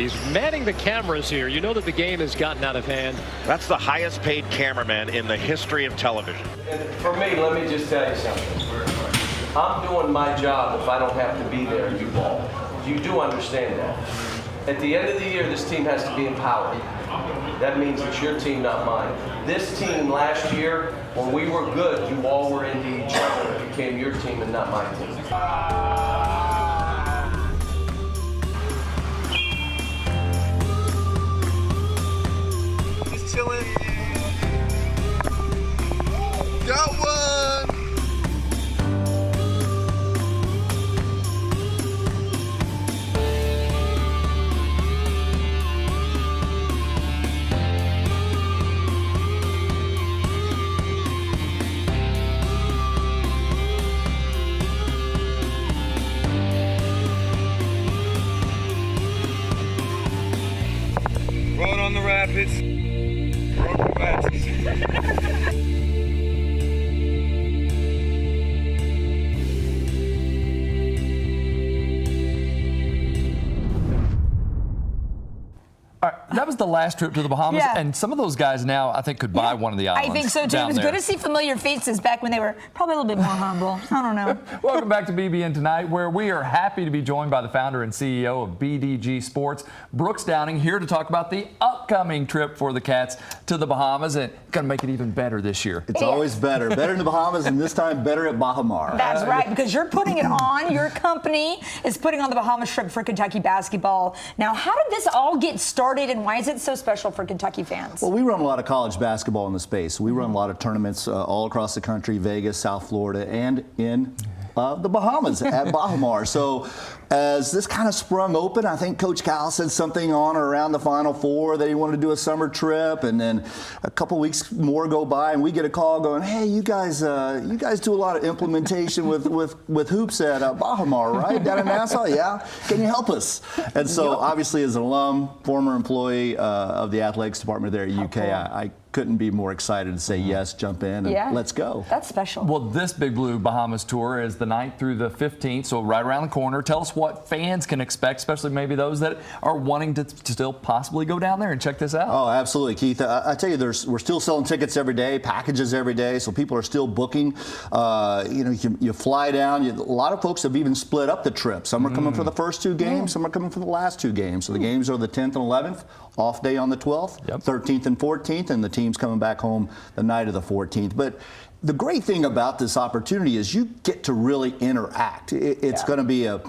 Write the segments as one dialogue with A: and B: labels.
A: He's manning the cameras here. You know that the game has gotten out of hand.
B: That's the highest paid cameraman in the history of television.
C: And for me, let me just tell you something. I'm doing my job if I don't have to be there, you all. You do understand that. At the end of the year, this team has to be empowered. That means it's your team, not mine. This team last year, when we were good, you all were into each other. It became your team and not my team.
D: Just chilling. Got one! Rolling on the rapids. Broken glasses.
E: All right, that was the last trip to the Bahamas,
F: Yeah.
E: and some of those guys now I think could buy one of the islands.
F: I think so too. It was good to see familiar faces back when they were probably a little bit more humble. I don't know.
E: Welcome back to BBN Tonight, where we are happy to be joined by the founder and CEO of BDG Sports, Brooks Downing, here to talk about the upcoming trip for the Cats to the Bahamas, and going to make it even better this year.
G: It's always better. Better in the Bahamas, and this time better at Bahamar.
F: That's right, because you're putting it on. Your company is putting on the Bahamas trip for Kentucky basketball. Now, how did this all get started, and why is it so special for Kentucky fans?
G: Well, we run a lot of college basketball in the space. We run a lot of tournaments all across the country, Vegas, South Florida, and in the Bahamas at Bahamar. So as this kind of sprung open, I think Coach Cal said something on or around the Final Four that he wanted to do a summer trip, and then a couple weeks more go by, and we get a call going, "Hey, you guys do a lot of implementation with hoops at Bahamar, right? Down in Nassau, yeah? Can you help us?" And so, obviously, as an alum, former employee of the athletics department there at UK, I couldn't be more excited to say yes, jump in, and let's go.
F: That's special.
E: Well, this Big Blue Bahamas tour is the 9th through the 15th, so right around the corner. Tell us what fans can expect, especially maybe those that are wanting to still possibly go down there and check this out.
G: Oh, absolutely, Keith. I tell you, we're still selling tickets every day, packages every day, so people are still booking. You fly down. A lot of folks have even split up the trip. Some are coming for the first two games, some are coming for the last two games. So the games are the 10th and 11th, off day on the 12th, 13th and 14th, and the team's coming back home the night of the 14th. But the great thing about this opportunity is you get to really interact. It's going to be a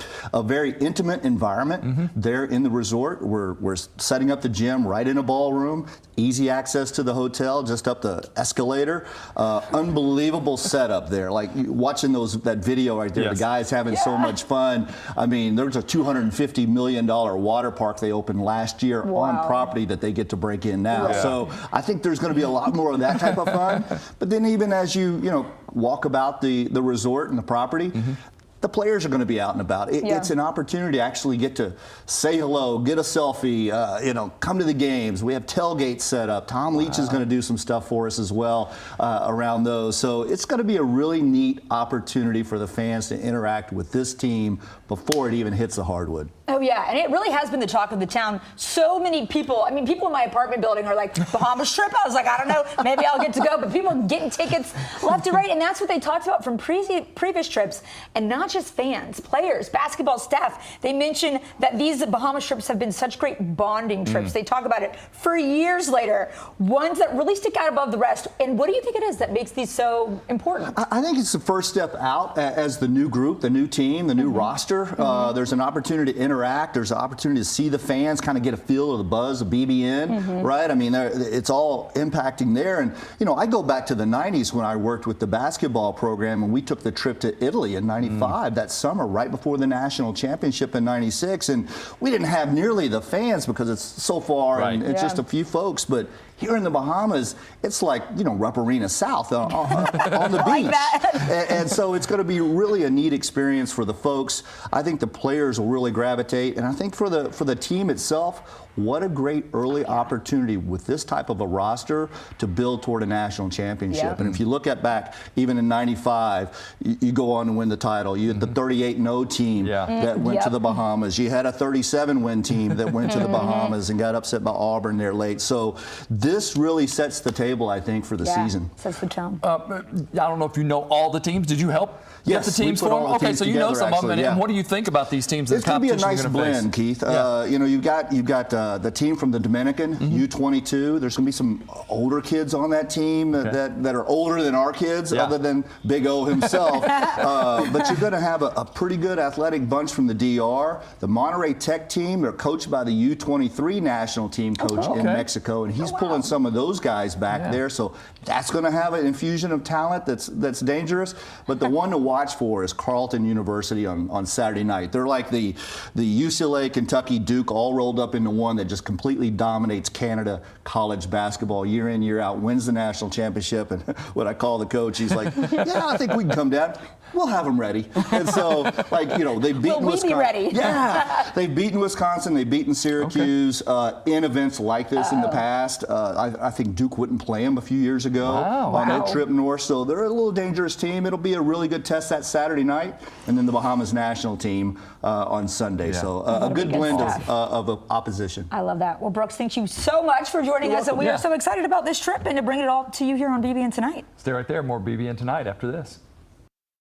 G: very intimate environment there in the resort. We're setting up the gym right in a ballroom, easy access to the hotel, just up the escalator. Unbelievable setup there. Like watching that video right there, the guys having so much fun. I mean, there's a $250 million water park they opened last year on property that they get to break in now. So I think there's going to be a lot more of that type of fun. But then even as you walk about the resort and the property, the players are going to be out and about. It's an opportunity to actually get to say hello, get a selfie, come to the games. We have tailgates set up. Tom Leach is going to do some stuff for us as well around those. So it's going to be a really neat opportunity for the fans to interact with this team before it even hits the hardwood.
F: Oh, yeah, and it really has been the talk of the town. So many people, people in my apartment building are like, Bahamas trip? I was like, I don't know, maybe I'll get to go. But people are getting tickets left and right, and that's what they talked about from previous trips. And not just fans, players, basketball staff. They mention that these Bahamas trips have been such great bonding trips. They talk about it for years later, ones that really stick out above the rest. And what do you think it is that makes these so important?
G: I think it's the first step out as the new group, the new team, the new roster. There's an opportunity to interact. There's an opportunity to see the fans, kind of get a feel of the buzz of BBN, right? I mean, it's all impacting there. And, I go back to the 90s when I worked with the basketball program, and we took the trip to Italy in 95 that summer, right before the national championship in 96. And we didn't have nearly the fans because it's so far and it's just a few folks. But Here in the Bahamas, it's like, Rupp Arena South on the beach.
F: Like that.
G: And so it's going to be really a neat experience for the folks. I think the players will really gravitate, and I think for the team itself, what a great early opportunity with this type of a roster to build toward a national championship.
F: Yep.
G: And if you look at back, even in '95, you go on to win the title. You had the 38-0 team that went to the Bahamas. You had a 37-win team that went to the Bahamas and got upset by Auburn there late. So this really sets the table, I think, for the season.
F: Sets the tone.
E: I don't know if you know all the teams. Did you help get the teams formed? Okay, so you know some of them. And what do you think about these teams?
G: It's going to be a nice blend, Keith. You've got the team from the Dominican, U22. There's going to be some older kids on that team that are older than our kids, other than Big O himself. But you're going to have a pretty good athletic bunch from the DR. The Monterey Tech team, they're coached by the U23 national team coach in Mexico, and he's pulling some of those guys back there. So that's going to have an infusion of talent that's dangerous. But the one to watch for is Carleton University on Saturday night. They're like the UCLA, Kentucky, Duke all rolled up into one that just completely dominates Canada college basketball year in, year out, wins the national championship. And what I call the coach, he's like, yeah, I think we can come down. We'll have them ready. And so, they've beaten Wisconsin.
F: Be ready?
G: Yeah, they've beaten Wisconsin. They've beaten Syracuse in events like this in the past. I think Duke wouldn't play them a few years ago on their trip north. So they're a little dangerous team. It'll be a really good test that Saturday night, and then the Bahamas national team on Sunday. So a good blend of opposition.
F: I love that. Well, Brooks, thank you so much for joining us, and we are so excited about this trip and to bring it all to you here on BBN Tonight.
E: Stay right there. More BBN Tonight after this.